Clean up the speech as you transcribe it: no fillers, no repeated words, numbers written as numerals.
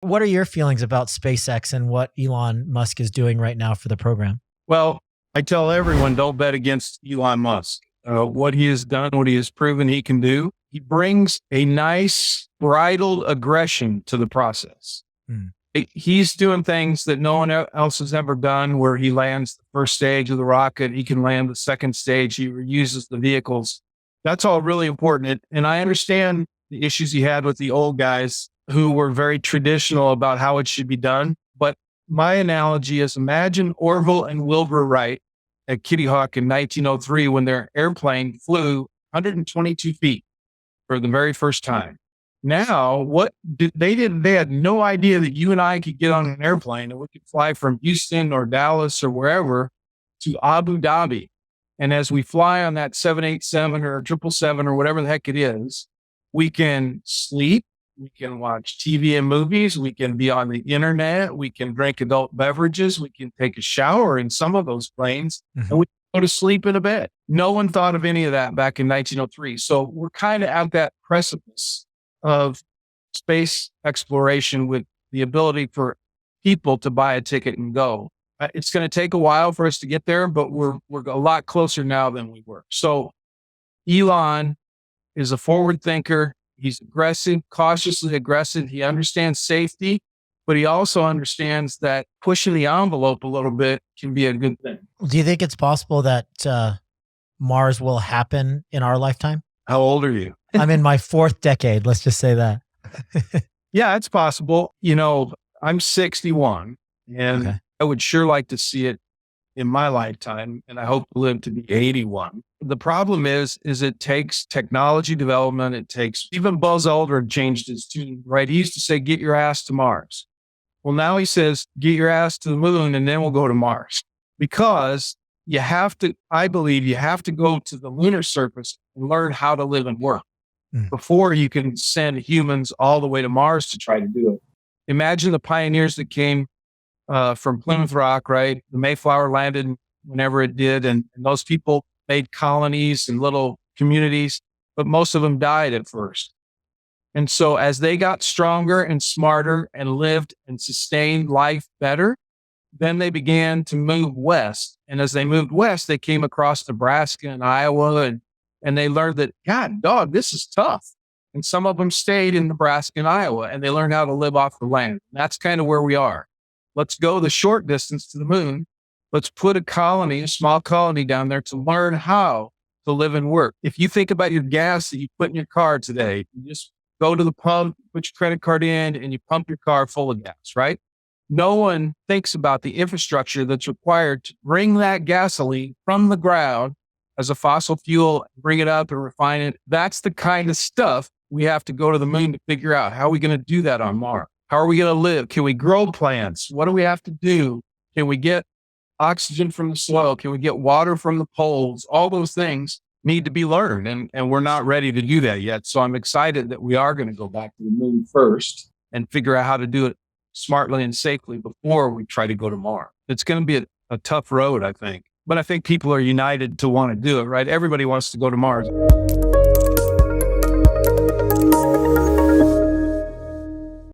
What are your feelings about SpaceX and what Elon Musk is doing right now for the program? Well, I tell everyone, don't bet against Elon Musk. What he has done, what he has proven he can do, he brings a nice bridled aggression to the process. He's doing things that no one else has ever done, where he lands the first stage of the rocket. He can land the second stage. He reuses the vehicles. That's all really important. And I understand the issues he had with the old guys who were very traditional about how it should be done. But my analogy is, imagine Orville and Wilbur Wright at Kitty Hawk in 1903 when their airplane flew 122 feet for the very first time. Now, they had no idea that you and I could get on an airplane and we could fly from Houston or Dallas or wherever to Abu Dhabi. And as we fly on that 787 or 777 or whatever the heck it is, we can sleep, we can watch TV and movies, we can be on the internet, we can drink adult beverages, we can take a shower in some of those planes, and we can go to sleep in a bed. No one thought of any of that back in 1903. So we're kind of at that precipice of space exploration with the ability for people to buy a ticket and go. It's going to take a while for us to get there, but we're a lot closer now than we were. So Elon is a forward thinker. He's aggressive, cautiously aggressive. He understands safety, but he also understands that pushing the envelope a little bit can be a good thing. Do you think it's possible that Mars will happen in our lifetime? How old are you? I'm in my 4th decade. Let's just say that. Yeah, it's possible. You know, I'm 61 and I would sure like to see it in my lifetime. And I hope to live to be 81. The problem is it takes technology development. It takes, even Buzz Aldrin changed his tune, right? He used to say, get your ass to Mars. Well, now he says, get your ass to the moon and then we'll go to Mars, because I believe you have to go to the lunar surface and learn how to live and work before you can send humans all the way to Mars to try to do it. Imagine the pioneers that came from Plymouth Rock, right? The Mayflower landed whenever it did. And those people made colonies and little communities, but most of them died at first. And so as they got stronger and smarter and lived and sustained life better, then they began to move west. And as they moved west, they came across Nebraska and Iowa, and they learned that, God, dog, this is tough. And some of them stayed in Nebraska and Iowa, and they learned how to live off the land. And that's kind of where we are. Let's go the short distance to the moon. Let's put a small colony down there to learn how to live and work. If you think about your gas that you put in your car today, you just go to the pump, put your credit card in, and you pump your car full of gas, right? No one thinks about the infrastructure that's required to bring that gasoline from the ground as a fossil fuel, bring it up and refine it. That's the kind of stuff we have to go to the moon to figure out. How are we going to do that on Mars? How are we going to live? Can we grow plants? What do we have to do? Can we get oxygen from the soil? Can we get water from the poles? All those things need to be learned, and we're not ready to do that yet. So I'm excited that we are going to go back to the moon first and figure out how to do it smartly and safely before we try to go to Mars. It's going to be a tough road, I think. But I think people are united to want to do it, right? Everybody wants to go to Mars.